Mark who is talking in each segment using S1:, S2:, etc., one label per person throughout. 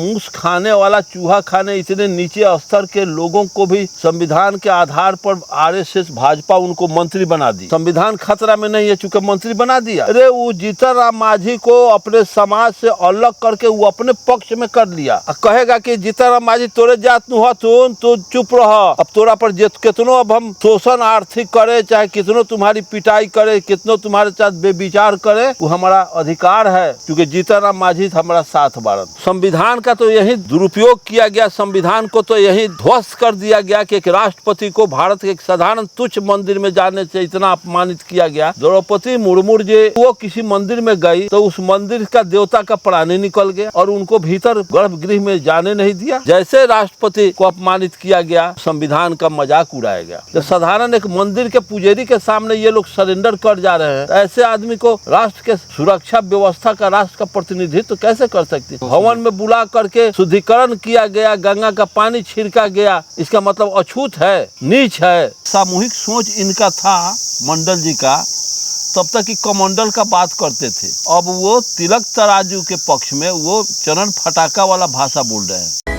S1: मूस खाने वाला चूहा खाने इतने नीचे स्तर के लोगों को भी संविधान के आधार पर आरएसएस भाजपा उनको मंत्री बना दी। संविधान खतरा में नहीं है चूंकि मंत्री बना दिया। अरे वो जीतन राम मांझी को अपने समाज से अलग करके वो अपने पक्ष में कर लिया। कहेगा कि जीतन राम मांझी तोरे जात नु हो तो चुप रह, अब तोरा पर कितनो अब हम शोषण आर्थिक करे, चाहे कितनो तुम्हारी पिटाई करे, कितनो तुम्हारे साथ बेविचार करे, वो हमारा अधिकार है क्योंकि जीतन राम मांझी हमारा साथ बारन। संविधान का तो यही दुरुपयोग किया गया, संविधान को तो यही ध्वस्त कर दिया गया कि एक राष्ट्रपति को भारत के एक साधारण तुच्छ मंदिर में जाने से इतना अपमानित किया गया। द्रौपदी मुर्मू जी वो किसी मंदिर में गई तो उस मंदिर का देवता का प्राणी निकल गया और उनको भीतर गर्भगृह में जाने नहीं दिया। जैसे राष्ट्रपति को अपमानित किया गया, संविधान का मजाक उड़ाया गया। जब साधारण एक मंदिर के पुजारी के सामने ये लोग सरेंडर कर जा रहे हैं, तो ऐसे आदमी को राष्ट्र के सुरक्षा व्यवस्था का, राष्ट्र का प्रतिनिधित्व कैसे कर सकते? भवन में बुला करके शुद्धिकरण किया गया, गंगा का पानी छिड़का गया, इसका मतलब अछूत है, नीच है। सामूहिक सोच इनका था मंडल जी का, तब तक कि कमंडल का बात करते थे। अब वो तिलक तराजू के पक्ष में वो चरण फटाका वाला भाषा बोल रहे हैं।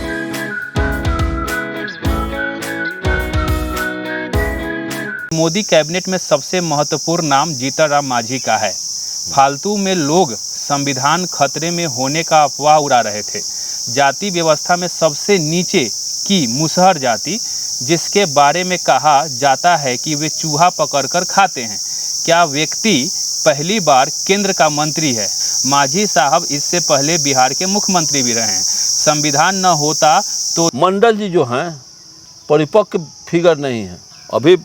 S2: मोदी कैबिनेट में सबसे महत्वपूर्ण नाम जीतन राम मांझी का है। फालतू में लोग संविधान खतरे में होने का अफवाह उड़ा रहे थे। जाति व्यवस्था में सबसे नीचे की मुसहर जाति, जिसके बारे में कहा जाता है कि वे चूहा पकड़कर खाते हैं, क्या व्यक्ति पहली बार केंद्र का मंत्री है? मांझी साहब इससे पहले बिहार के मुख्यमंत्री भी रहे हैं। संविधान न होता तो
S1: मंडल जी जो हैं परिपक्व फिगर नहीं है, अभी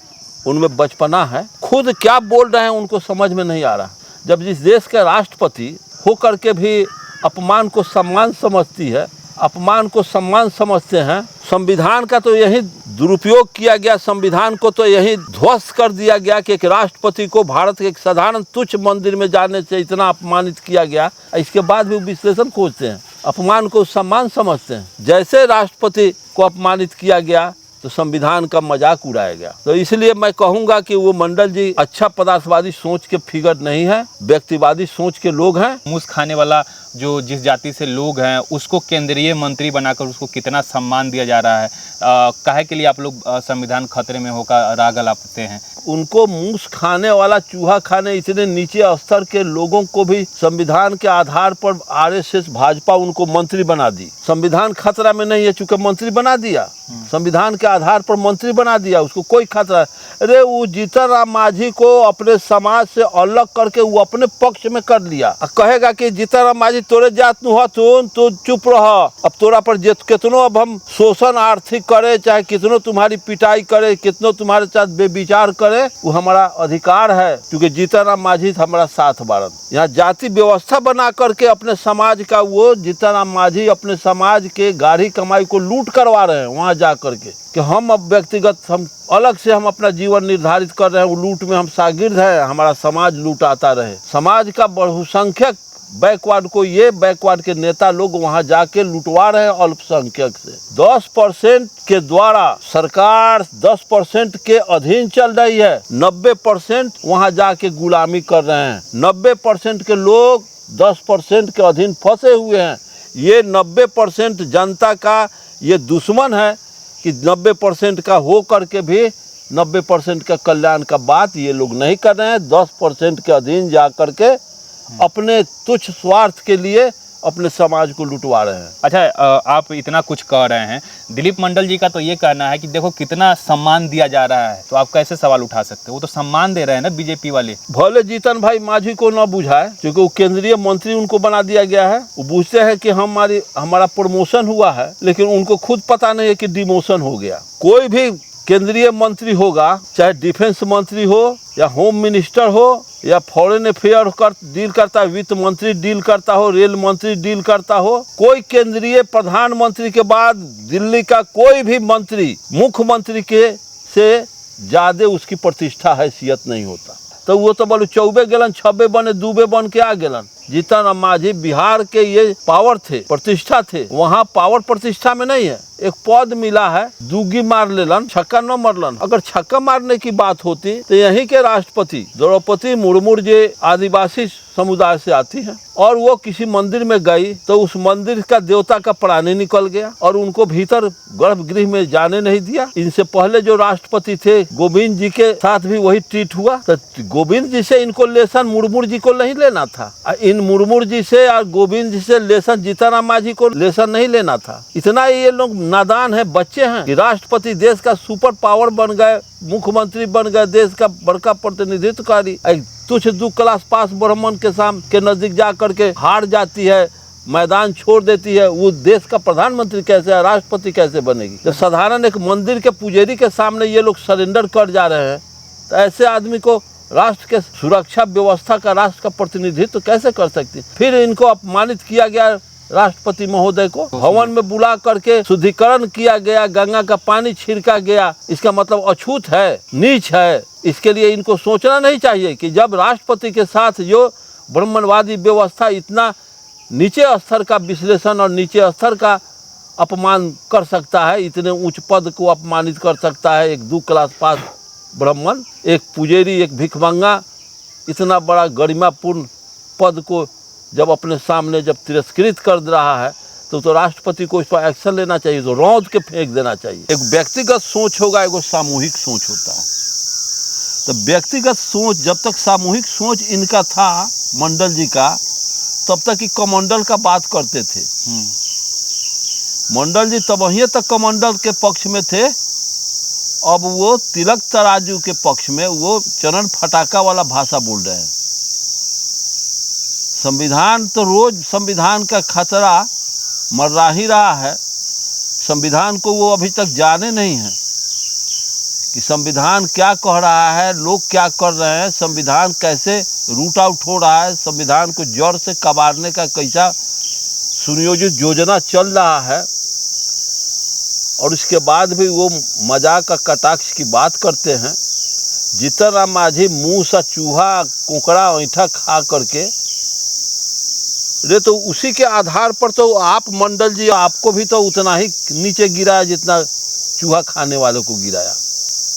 S1: उनमें बचपना है, खुद क्या बोल रहे हैं उनको समझ में नहीं आ रहा। जब जिस देश के राष्ट्रपति होकर के भी अपमान को सम्मान समझती है, अपमान को सम्मान समझते हैं। संविधान का तो यही दुरुपयोग किया गया, संविधान को तो यही ध्वस्त कर दिया गया कि एक राष्ट्रपति को भारत के एक साधारण तुच्छ मंदिर में जाने से इतना अपमानित किया गया। इसके बाद भी विश्लेषण खोजते हैं, अपमान को सम्मान समझते हैं। जैसे राष्ट्रपति को अपमानित किया गया तो संविधान का मजाक उड़ाया गया। तो इसलिए मैं कहूंगा कि वो मंडल जी अच्छा पदार्थवादी सोच के फिगर नहीं है, व्यक्तिवादी सोच के लोग हैं।
S2: मूस खाने वाला जो जिस जाति से लोग हैं उसको केंद्रीय मंत्री बनाकर उसको कितना सम्मान दिया जा रहा है। काहे के लिए आप लोग संविधान खतरे में होकर राग अलापते हैं?
S1: उनको मूस खाने वाला चूहा खाने इतने नीचे स्तर के लोगों को भी संविधान के आधार पर आरएसएस भाजपा उनको मंत्री बना दी। संविधान खतरा में नहीं है चूंकि मंत्री बना दिया, संविधान के आधार पर मंत्री बना दिया, उसको कोई खतरा। अरे वो जीतन राम मांझी को अपने समाज से अलग करके वो अपने पक्ष में कर लिया। कहेगा कि जीतन राम मांझी तोरे जात नु हो तो चुप रह, अब तोरा पर कितनो अब हम शोषण आर्थिक करे, चाहे कितनो तुम्हारी पिटाई करे, कितनो तुम्हारे साथ बेविचार करे, वो हमारा अधिकार है क्योंकि जीतन राम मांझी हमारा साथ बारन। यहाँ जाति व्यवस्था बना करके अपने समाज का वो जीतन राम मांझी अपने समाज के गाढ़ी कमाई को लूट करवा रहे हैं। वहाँ जा करके कि हम अब व्यक्तिगत हम अलग से हम अपना जीवन निर्धारित कर रहे हैं, वो लूट में हम शागिर्द हैं, हमारा समाज लूटाता रहे। समाज का बहुसंख्यक बैकवर्ड को ये बैकवर्ड के नेता लोग वहां जाके लुटवा रहे हैं अल्पसंख्यक से। 10% के द्वारा सरकार 10% के अधीन चल रही है, 90% वहां जाके गुलामी कर रहे हैं। 90% के लोग 10% के अधीन फंसे हुए हैं। ये 90% जनता का ये दुश्मन है कि 90% का हो करके भी 90% का कल्याण का बात ये लोग नहीं कर रहे हैं। 10% के अधीन जा करके अपने तुच्छ स्वार्थ के लिए अपने समाज को लुटवा रहे हैं।
S2: अच्छा, आप इतना कुछ कह रहे हैं, दिलीप मंडल जी का तो ये कहना है कि देखो कितना सम्मान दिया जा रहा है, तो आप कैसे सवाल उठा सकते हो? वो तो सम्मान दे रहे हैं ना बीजेपी वाले।
S1: भले जीतन भाई मांझी को न बुझाए क्योंकि वो केंद्रीय मंत्री उनको बना दिया गया है, वो पूछते हैं कि हमारा प्रमोशन हुआ है, लेकिन उनको खुद पता नहीं है कि डिमोशन हो गया। कोई भी केंद्रीय मंत्री होगा, चाहे डिफेंस मंत्री हो या होम मिनिस्टर हो या फॉरेन अफेयर डील करता है, वित्त मंत्री डील करता हो, रेल मंत्री डील करता हो, कोई केंद्रीय प्रधानमंत्री के बाद दिल्ली का कोई भी मंत्री मुख्यमंत्री के से ज्यादा उसकी प्रतिष्ठा हैसियत नहीं होता। तो वो तो बोलो 24 गेलन 26 बने 2 बन के आ गेलन। जीतन राम मांझी बिहार के ये पावर थे, प्रतिष्ठा थे, वहाँ पावर प्रतिष्ठा में नहीं है। एक पद मिला है, दूगी मार लेलन, छक्का न मरलन। अगर छक्का मारने की बात होती तो यहीं के राष्ट्रपति द्रौपदी मुर्मू जी आदिवासी समुदाय से आती हैं और वो किसी मंदिर में गई तो उस मंदिर का देवता का प्राणी निकल गया और उनको भीतर गर्भगृह में जाने नहीं दिया। इनसे पहले जो राष्ट्रपति थे गोविंद जी के साथ भी वही ट्रीट हुआ। तो गोविंद जी से इनको लेसन मुर्मू जी को नहीं लेना था, इन मुर्मू जी से और गोविंद जी से लेसन जीतन राम मांझी को लेसन नहीं लेना था। इतना ये लोग नादान है, बच्चे हैं कि राष्ट्रपति देश का सुपर पावर बन गए, मुख्यमंत्री बन गए, देश का बड़का प्रतिनिधित्वकारी। तुच्छ दो क्लास पास ब्राह्मण के नजदीक जा करके हार जाती है, मैदान छोड़ देती है, वो देश का प्रधानमंत्री कैसे है, राष्ट्रपति कैसे बनेगी। जब साधारण एक मंदिर के पुजारी के सामने ये लोग सरेंडर कर जा रहे हैं तो ऐसे आदमी को राष्ट्र के सुरक्षा व्यवस्था का, राष्ट्र का प्रतिनिधित्व कैसे कर सकती। फिर इनको अपमानित किया गया, राष्ट्रपति महोदय को भवन में बुला करके शुद्धिकरण किया गया, गंगा का पानी छिड़का गया। इसका मतलब अछूत है, नीच है। इसके लिए इनको सोचना नहीं चाहिए कि जब राष्ट्रपति के साथ जो ब्राह्मणवादी व्यवस्था इतना नीचे स्तर का विश्लेषण और नीचे स्तर का अपमान कर सकता है, इतने उच्च पद को अपमानित कर सकता है, एक 2 क्लास पास ब्राह्मण, एक पुजेरी, एक भिखमंगा इतना बड़ा गरिमापूर्ण पद को जब अपने सामने जब तिरस्कृत कर रहा है तो राष्ट्रपति को इस पर एक्शन लेना चाहिए, तो रौंद के फेंक देना चाहिए। एक व्यक्तिगत सोच होगा, एक सामूहिक सोच होता है। तो व्यक्तिगत सोच, जब तक सामूहिक सोच इनका था मंडल जी का, तब तक ही कमंडल का बात करते थे। मंडल जी तब वहीं तक कमंडल के पक्ष में थे, अब वो तिलक तराजू के पक्ष में वो चरण फटाका वाला भाषा बोल रहे हैं। संविधान तो रोज संविधान का खतरा मर्रा ही रहा है। संविधान को वो अभी तक जाने नहीं है कि संविधान क्या कह रहा है, लोग क्या कर रहे हैं, संविधान कैसे रूट आउट हो रहा है, संविधान को जड़ से कबाड़ने का कैसा सुनियोजित योजना चल रहा है। और इसके बाद भी वो मजाक का कटाक्ष की बात करते हैं। जीतन राम मांझी मुँह सा चूहा कोकड़ा ऐंठा खा करके रे, तो उसी के आधार पर तो आप मंडल जी, आपको भी तो उतना ही नीचे गिराया जितना चूहा खाने वालों को गिराया।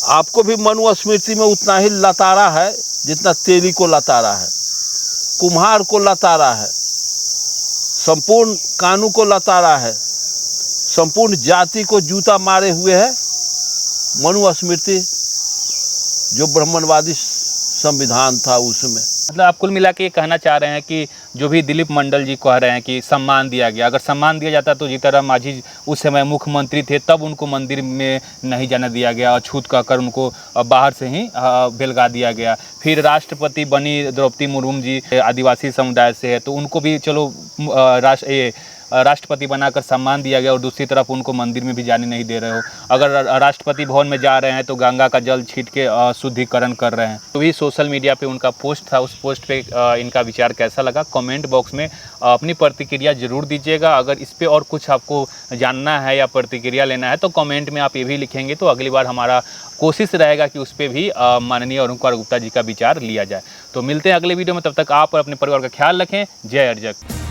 S1: आपको भी मनुस्मृति में उतना ही लताड़ा है जितना तेली को लताड़ा है, कुम्हार को लताड़ा है, संपूर्ण कानू को लताड़ा है, संपूर्ण जाति को जूता मारे हुए है मनुस्मृति, जो ब्राह्मणवादी संविधान था उसमें।
S2: मतलब आप कुल मिला के ये कहना चाह रहे हैं कि जो भी दिलीप मंडल जी कह रहे हैं कि सम्मान दिया गया, अगर सम्मान दिया जाता तो जीतन राम मांझी उस समय मुख्यमंत्री थे, तब उनको मंदिर में नहीं जाने दिया गया, अछूत कहकर उनको बाहर से ही बेलगा दिया गया। फिर राष्ट्रपति बनी द्रौपदी मुर्मू जी, आदिवासी समुदाय से है, तो उनको भी चलो राष्ट्रपति बनाकर सम्मान दिया गया और दूसरी तरफ उनको मंदिर में भी जाने नहीं दे रहे हो। अगर राष्ट्रपति भवन में जा रहे हैं तो गंगा का जल छीट के शुद्धिकरण कर रहे हैं। तो भी सोशल मीडिया पे उनका पोस्ट था, उस पोस्ट पे इनका विचार कैसा लगा कमेंट बॉक्स में अपनी प्रतिक्रिया जरूर दीजिएगा। अगर इस पर और कुछ आपको जानना है या प्रतिक्रिया लेना है तो कमेंट में आप ये भी लिखेंगे, तो अगली बार हमारा कोशिश रहेगा कि उस पर भी माननीय अरुण कुमार गुप्ता जी का विचार लिया जाए। तो मिलते हैं अगले वीडियो में, तब तक आप और अपने परिवार का ख्याल रखें। जय अर्जक।